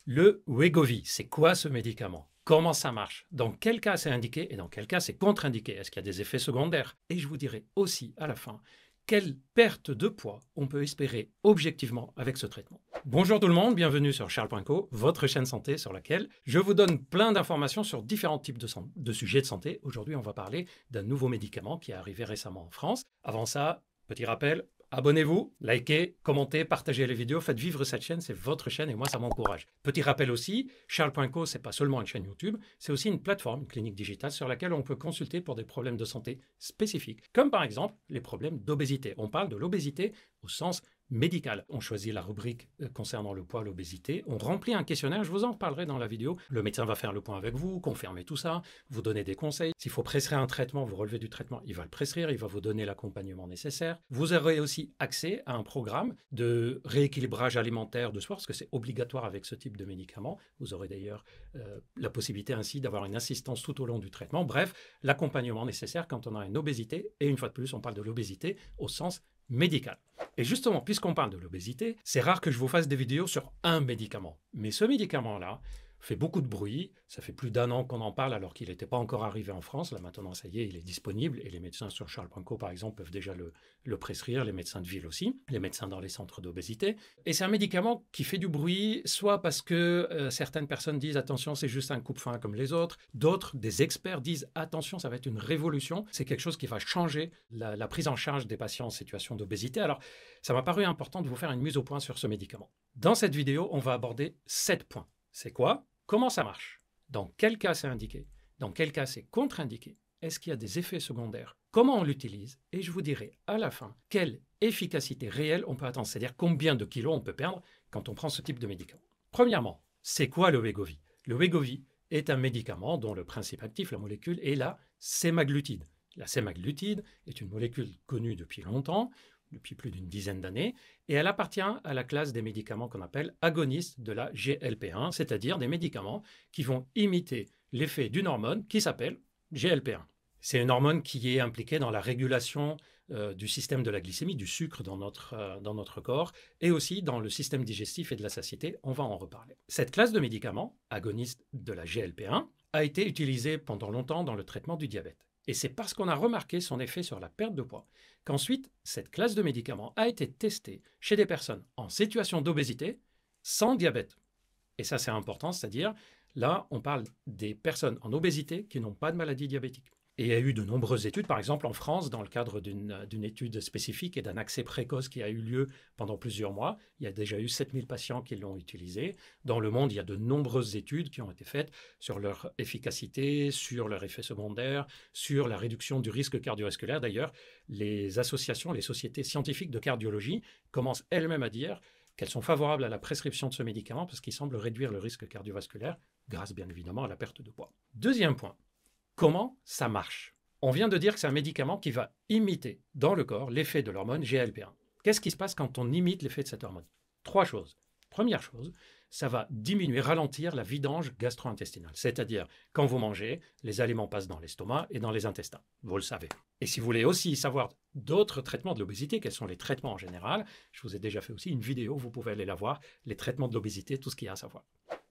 Le Wegovy, c'est quoi ce médicament? Comment ça marche? Dans quel cas c'est indiqué et dans quel cas c'est contre-indiqué? Est-ce qu'il y a des effets secondaires? Et je vous dirai aussi à la fin quelle perte de poids on peut espérer objectivement avec ce traitement. Bonjour tout le monde, bienvenue sur Charles.co, votre chaîne santé sur laquelle je vous donne plein d'informations sur différents types de sujets de santé. Aujourd'hui, on va parler d'un nouveau médicament qui est arrivé récemment en France. Avant ça, petit rappel, abonnez-vous, likez, commentez, partagez les vidéos, faites vivre cette chaîne, c'est votre chaîne et moi ça m'encourage. Petit rappel aussi, Charles.co c'est pas seulement une chaîne YouTube, c'est aussi une plateforme, une clinique digitale sur laquelle on peut consulter pour des problèmes de santé spécifiques, comme par exemple les problèmes d'obésité. On parle de l'obésité au sens médical. On choisit la rubrique concernant le poids, l'obésité. On remplit un questionnaire, je vous en reparlerai dans la vidéo. Le médecin va faire le point avec vous, confirmer tout ça, vous donner des conseils. S'il faut prescrire un traitement, vous relevez du traitement, il va le prescrire, il va vous donner l'accompagnement nécessaire. Vous aurez aussi accès à un programme de rééquilibrage alimentaire de soi, parce que c'est obligatoire avec ce type de médicament. Vous aurez d'ailleurs la possibilité ainsi d'avoir une assistance tout au long du traitement. Bref, l'accompagnement nécessaire quand on a une obésité. Et une fois de plus, on parle de l'obésité au sens médical. Et justement, puisqu'on parle de l'obésité, c'est rare que je vous fasse des vidéos sur un médicament. Mais ce médicament-là fait beaucoup de bruit. Ça fait plus d'1 an qu'on en parle alors qu'il n'était pas encore arrivé en France. Là maintenant, ça y est, il est disponible. Et les médecins sur Charles.co, par exemple, peuvent déjà le prescrire. Les médecins de ville aussi. Les médecins dans les centres d'obésité. Et c'est un médicament qui fait du bruit, soit parce que certaines personnes disent « attention, c'est juste un coupe-faim comme les autres ». D'autres, des experts, disent « attention, ça va être une révolution. C'est quelque chose qui va changer la prise en charge des patients en situation d'obésité ». Alors, ça m'a paru important de vous faire une mise au point sur ce médicament. Dans cette vidéo, on va aborder 7 points. C'est quoi? Comment ça marche? Dans quel cas c'est indiqué? Dans quel cas c'est contre-indiqué? Est-ce qu'il y a des effets secondaires? Comment on l'utilise? Et je vous dirai à la fin quelle efficacité réelle on peut attendre, c'est-à-dire combien de kilos on peut perdre quand on prend ce type de médicament. Premièrement, c'est quoi le Wegovy? Le Wegovy est un médicament dont le principe actif, la molécule, est la sémaglutide. La sémaglutide est une molécule connue depuis longtemps, depuis plus d'une dizaine d'années, et elle appartient à la classe des médicaments qu'on appelle agonistes de la GLP-1, c'est-à-dire des médicaments qui vont imiter l'effet d'une hormone qui s'appelle GLP-1. C'est une hormone qui est impliquée dans la régulation du système de la glycémie, du sucre dans notre corps, et aussi dans le système digestif et de la satiété. On va en reparler. Cette classe de médicaments, agonistes de la GLP-1, a été utilisée pendant longtemps dans le traitement du diabète. Et c'est parce qu'on a remarqué son effet sur la perte de poids qu'ensuite, cette classe de médicaments a été testée chez des personnes en situation d'obésité sans diabète. Et ça, c'est important, c'est-à-dire, là, on parle des personnes en obésité qui n'ont pas de maladie diabétique. Et il y a eu de nombreuses études, par exemple en France, dans le cadre d'une étude spécifique et d'un accès précoce qui a eu lieu pendant plusieurs mois. Il y a déjà eu 7000 patients qui l'ont utilisé. Dans le monde, il y a de nombreuses études qui ont été faites sur leur efficacité, sur leurs effets secondaires, sur la réduction du risque cardiovasculaire. D'ailleurs, les associations, les sociétés scientifiques de cardiologie commencent elles-mêmes à dire qu'elles sont favorables à la prescription de ce médicament parce qu'il semble réduire le risque cardiovasculaire, grâce bien évidemment à la perte de poids. Deuxième point. Comment ça marche? On vient de dire que c'est un médicament qui va imiter dans le corps l'effet de l'hormone GLP-1. Qu'est-ce qui se passe quand on imite l'effet de cette hormone? 3 choses. Première chose, ça va diminuer, ralentir la vidange gastro-intestinale. C'est-à-dire, quand vous mangez, les aliments passent dans l'estomac et dans les intestins. Vous le savez. Et si vous voulez aussi savoir d'autres traitements de l'obésité, quels sont les traitements en général, je vous ai déjà fait aussi une vidéo, vous pouvez aller la voir, les traitements de l'obésité, tout ce qu'il y a à savoir.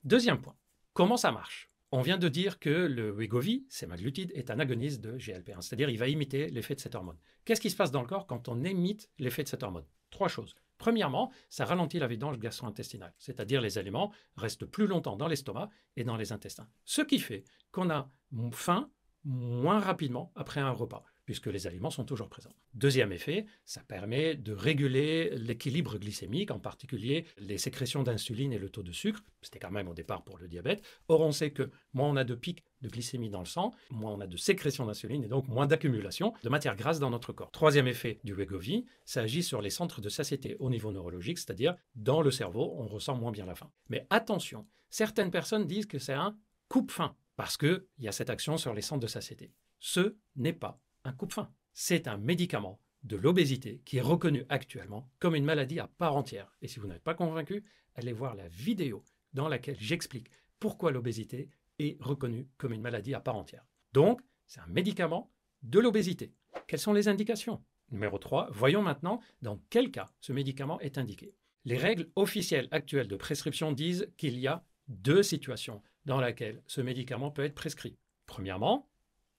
Deuxième point, comment ça marche? On vient de dire que le Wegovy, sémaglutide, est un agoniste de GLP-1, c'est-à-dire il va imiter l'effet de cette hormone. Qu'est-ce qui se passe dans le corps quand on imite l'effet de cette hormone? 3 choses. Premièrement, ça ralentit la vidange gastro-intestinale, c'est-à-dire les aliments restent plus longtemps dans l'estomac et dans les intestins. Ce qui fait qu'on a faim moins rapidement après un repas, puisque les aliments sont toujours présents. Deuxième effet, ça permet de réguler l'équilibre glycémique, en particulier les sécrétions d'insuline et le taux de sucre. C'était quand même au départ pour le diabète. Or, on sait que moins on a de pics de glycémie dans le sang, moins on a de sécrétion d'insuline et donc moins d'accumulation de matière grasse dans notre corps. Troisième effet du Wegovy, ça agit sur les centres de satiété au niveau neurologique, c'est-à-dire dans le cerveau, on ressent moins bien la faim. Mais attention, certaines personnes disent que c'est un coupe-faim parce qu'il y a cette action sur les centres de satiété. Ce n'est pas un coupe-faim. C'est un médicament de l'obésité qui est reconnu actuellement comme une maladie à part entière. Et si vous n'êtes pas convaincu, allez voir la vidéo dans laquelle j'explique pourquoi l'obésité est reconnue comme une maladie à part entière. Donc, c'est un médicament de l'obésité. Quelles sont les indications? Numéro 3, voyons maintenant dans quel cas ce médicament est indiqué. Les règles officielles actuelles de prescription disent qu'il y a deux situations dans lesquelles ce médicament peut être prescrit. Premièrement,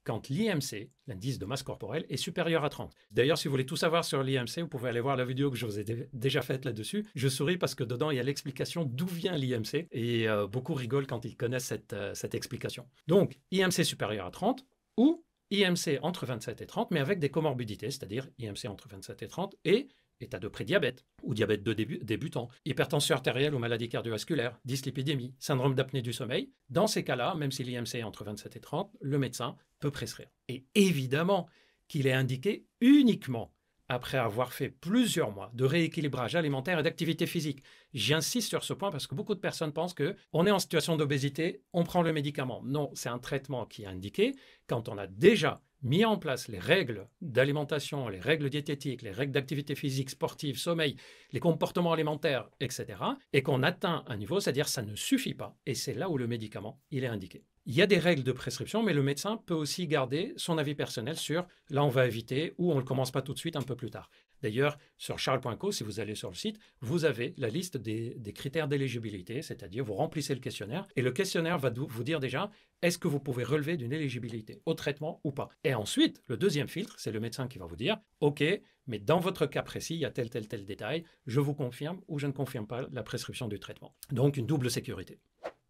quand l'IMC, l'indice de masse corporelle, est supérieur à 30. D'ailleurs, si vous voulez tout savoir sur l'IMC, vous pouvez aller voir la vidéo que je vous ai déjà faite là-dessus. Je souris parce que dedans, il y a l'explication d'où vient l'IMC et beaucoup rigolent quand ils connaissent cette explication. Donc, IMC supérieur à 30 ou IMC entre 27 et 30, mais avec des comorbidités, c'est-à-dire IMC entre 27 et 30 et état de prédiabète ou diabète de débutant, hypertension artérielle ou maladie cardiovasculaire, dyslipidémie, syndrome d'apnée du sommeil. Dans ces cas-là, même si l'IMC est entre 27 et 30, le médecin peut prescrire. Et évidemment qu'il est indiqué uniquement après avoir fait plusieurs mois de rééquilibrage alimentaire et d'activité physique. J'insiste sur ce point parce que beaucoup de personnes pensent qu'on est en situation d'obésité, on prend le médicament. Non, c'est un traitement qui est indiqué quand on a déjà mis en place les règles d'alimentation, les règles diététiques, les règles d'activité physique, sportive, sommeil, les comportements alimentaires, etc. et qu'on atteint un niveau, c'est-à-dire ça ne suffit pas. Et c'est là où le médicament, il est indiqué. Il y a des règles de prescription, mais le médecin peut aussi garder son avis personnel sur là on va éviter ou on ne le commence pas tout de suite un peu plus tard. D'ailleurs, sur charles.co, si vous allez sur le site, vous avez la liste des critères d'éligibilité, c'est-à-dire vous remplissez le questionnaire et le questionnaire va vous dire déjà est-ce que vous pouvez relever d'une éligibilité au traitement ou pas. Et ensuite, le deuxième filtre, c'est le médecin qui va vous dire ok, mais dans votre cas précis, il y a tel détail, je vous confirme ou je ne confirme pas la prescription du traitement. Donc une double sécurité.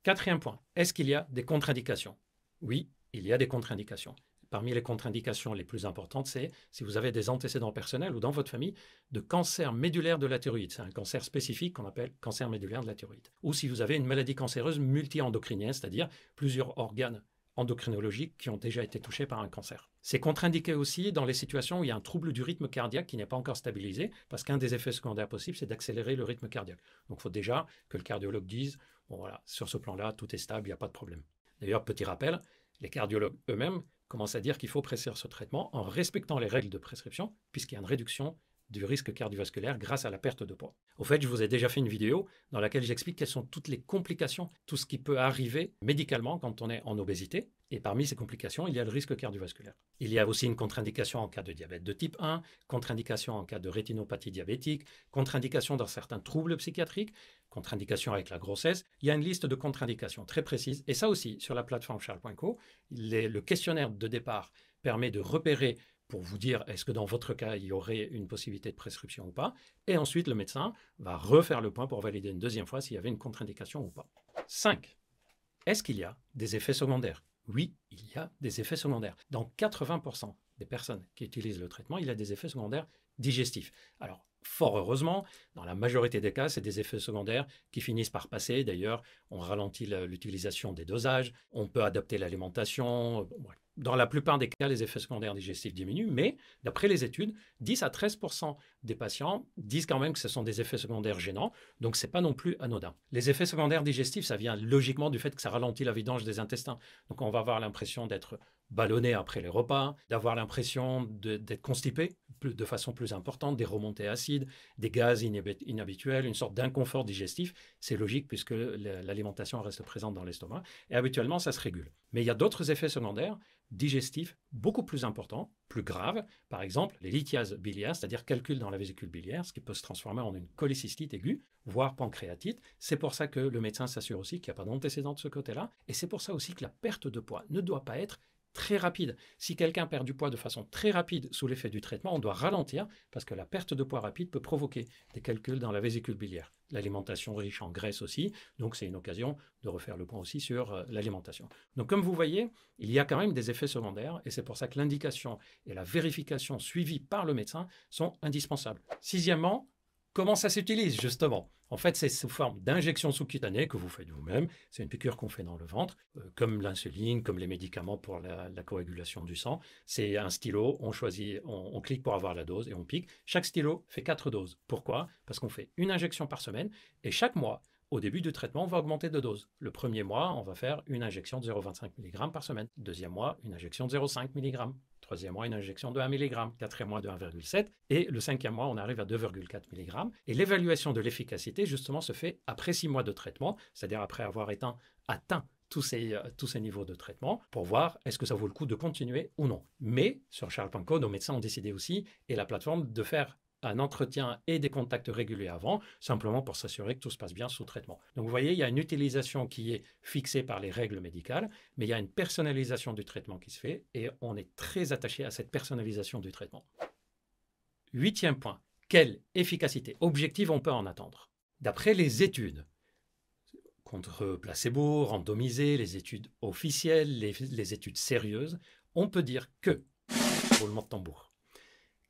Quatrième point, est-ce qu'il y a des contre-indications? Oui, il y a des contre-indications. Parmi les contre-indications les plus importantes, c'est si vous avez des antécédents personnels ou dans votre famille de cancer médulaire de la thyroïde. C'est un cancer spécifique qu'on appelle cancer médulaire de la thyroïde. Ou si vous avez une maladie cancéreuse multi-endocrinienne, c'est-à-dire plusieurs organes endocrinologiques qui ont déjà été touchés par un cancer. C'est contre-indiqué aussi dans les situations où il y a un trouble du rythme cardiaque qui n'est pas encore stabilisé, parce qu'un des effets secondaires possibles, c'est d'accélérer le rythme cardiaque. Donc il faut déjà que le cardiologue dise bon voilà, sur ce plan-là, tout est stable, il n'y a pas de problème. D'ailleurs, petit rappel, les cardiologues eux-mêmes commencent à dire qu'il faut prescrire ce traitement en respectant les règles de prescription, puisqu'il y a une réduction du risque cardiovasculaire grâce à la perte de poids. Au fait, je vous ai déjà fait une vidéo dans laquelle j'explique quelles sont toutes les complications, tout ce qui peut arriver médicalement quand on est en obésité. Et parmi ces complications, il y a le risque cardiovasculaire. Il y a aussi une contre-indication en cas de diabète de type 1, contre-indication en cas de rétinopathie diabétique, contre-indication dans certains troubles psychiatriques, contre-indication avec la grossesse. Il y a une liste de contre-indications très précises. Et ça aussi, sur la plateforme charles.co, le questionnaire de départ permet de repérer pour vous dire est-ce que dans votre cas, il y aurait une possibilité de prescription ou pas. Et ensuite, le médecin va refaire le point pour valider une deuxième fois s'il y avait une contre-indication ou pas. 5. Est-ce qu'il y a des effets secondaires? Oui, il y a des effets secondaires. Dans 80% des personnes qui utilisent le traitement, il y a des effets secondaires digestifs. Alors, fort heureusement, dans la majorité des cas, c'est des effets secondaires qui finissent par passer. D'ailleurs, on ralentit l'utilisation des dosages, on peut adapter l'alimentation. Dans la plupart des cas, les effets secondaires digestifs diminuent, mais d'après les études, 10 à 13% des patients disent quand même que ce sont des effets secondaires gênants, donc ce n'est pas non plus anodin. Les effets secondaires digestifs, ça vient logiquement du fait que ça ralentit la vidange des intestins. Donc on va avoir l'impression d'être ballonné après les repas, d'avoir l'impression d'être constipé de façon plus importante, des remontées acides, des gaz inhabituels, une sorte d'inconfort digestif. C'est logique puisque l'alimentation reste présente dans l'estomac et habituellement ça se régule. Mais il y a d'autres effets secondaires digestifs beaucoup plus importants, plus graves, par exemple les lithiases biliaires, c'est-à-dire calcul dans la vésicule biliaire, ce qui peut se transformer en une cholécystite aiguë, voire pancréatite. C'est pour ça que le médecin s'assure aussi qu'il n'y a pas d'antécédent de ce côté-là, et c'est pour ça aussi que la perte de poids ne doit pas être très rapide. Si quelqu'un perd du poids de façon très rapide sous l'effet du traitement, on doit ralentir parce que la perte de poids rapide peut provoquer des calculs dans la vésicule biliaire. L'alimentation riche en graisse aussi, donc c'est une occasion de refaire le point aussi sur l'alimentation. Donc comme vous voyez, il y a quand même des effets secondaires et c'est pour ça que l'indication et la vérification suivie par le médecin sont indispensables. Sixièmement, comment ça s'utilise justement? En fait, c'est sous forme d'injection sous-cutanée que vous faites vous-même. C'est une piqûre qu'on fait dans le ventre, comme l'insuline, comme les médicaments pour la coagulation du sang. C'est un stylo, on choisit, on clique pour avoir la dose et on pique. Chaque stylo fait 4 doses. Pourquoi? Parce qu'on fait une injection par semaine et chaque mois, au début du traitement, on va augmenter de dose. Le premier mois, on va faire une injection de 0,25 mg par semaine. Deuxième mois, une injection de 0,5 mg. Troisième mois, une injection de 1 mg. Quatrième mois, de 1,7. Et le cinquième mois, on arrive à 2,4 mg. Et l'évaluation de l'efficacité, justement, se fait après 6 mois de traitement, c'est-à-dire après avoir atteint tous ces niveaux de traitement pour voir est-ce que ça vaut le coup de continuer ou non. Mais sur charles.co, nos médecins ont décidé aussi, et la plateforme, de faire un entretien et des contacts réguliers avant, simplement pour s'assurer que tout se passe bien sous traitement. Donc vous voyez, il y a une utilisation qui est fixée par les règles médicales, mais il y a une personnalisation du traitement qui se fait et on est très attaché à cette personnalisation du traitement. 8e point, quelle efficacité objective on peut en attendre? D'après les études, contre placebo, randomisées, les études officielles, les études sérieuses, on peut dire que, roulement de tambour,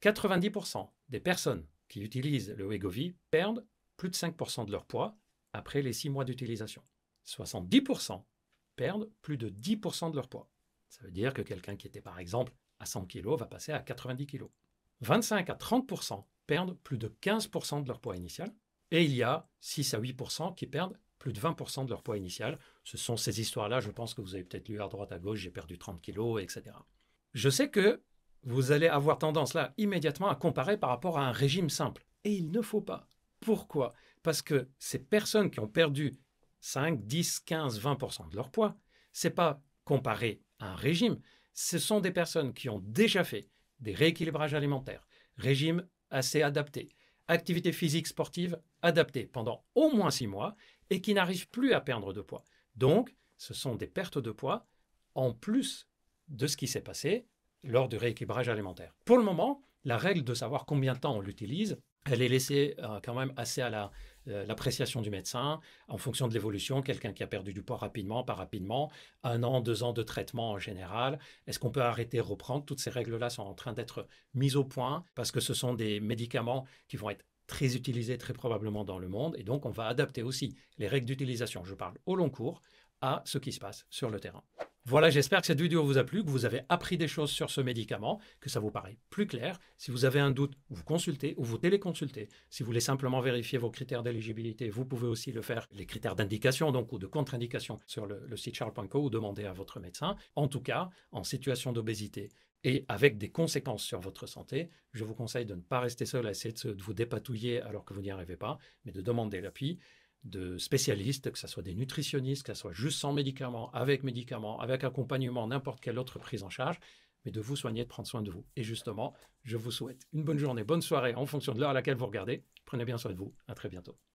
90% des personnes qui utilisent le Wegovy perdent plus de 5% de leur poids après les 6 mois d'utilisation. 70% perdent plus de 10% de leur poids. Ça veut dire que quelqu'un qui était par exemple à 100 kg va passer à 90 kg. 25 à 30% perdent plus de 15% de leur poids initial. Et il y a 6 à 8% qui perdent plus de 20% de leur poids initial. Ce sont ces histoires-là, je pense que vous avez peut-être lu à droite à gauche, j'ai perdu 30 kg, etc. Je sais que vous allez avoir tendance là immédiatement à comparer par rapport à un régime simple. Et il ne faut pas. Pourquoi? Parce que ces personnes qui ont perdu 5, 10, 15, 20% de leur poids, ce n'est pas comparé à un régime. Ce sont des personnes qui ont déjà fait des rééquilibrages alimentaires, régime assez adapté, activité physique sportive adaptée pendant au moins 6 mois et qui n'arrivent plus à perdre de poids. Donc, ce sont des pertes de poids en plus de ce qui s'est passé lors du rééquilibrage alimentaire. Pour le moment, la règle de savoir combien de temps on l'utilise, elle est laissée quand même assez à l'appréciation du médecin, en fonction de l'évolution, quelqu'un qui a perdu du poids rapidement, pas rapidement, 1 an, 2 ans de traitement en général. Est-ce qu'on peut arrêter, reprendre? Toutes ces règles-là sont en train d'être mises au point parce que ce sont des médicaments qui vont être très utilisés très probablement dans le monde et donc on va adapter aussi les règles d'utilisation, je parle au long cours, à ce qui se passe sur le terrain. Voilà, j'espère que cette vidéo vous a plu, que vous avez appris des choses sur ce médicament, que ça vous paraît plus clair. Si vous avez un doute, vous consultez ou vous téléconsultez. Si vous voulez simplement vérifier vos critères d'éligibilité, vous pouvez aussi le faire, les critères d'indication donc ou de contre-indication sur le site charles.co ou demander à votre médecin. En tout cas, en situation d'obésité et avec des conséquences sur votre santé, je vous conseille de ne pas rester seul à essayer de vous dépatouiller alors que vous n'y arrivez pas, mais de demander l'appui de spécialistes, que ce soit des nutritionnistes, que ce soit juste sans médicaments, avec accompagnement, n'importe quelle autre prise en charge, mais de vous soigner, de prendre soin de vous. Et justement, je vous souhaite une bonne journée, bonne soirée en fonction de l'heure à laquelle vous regardez. Prenez bien soin de vous. À très bientôt.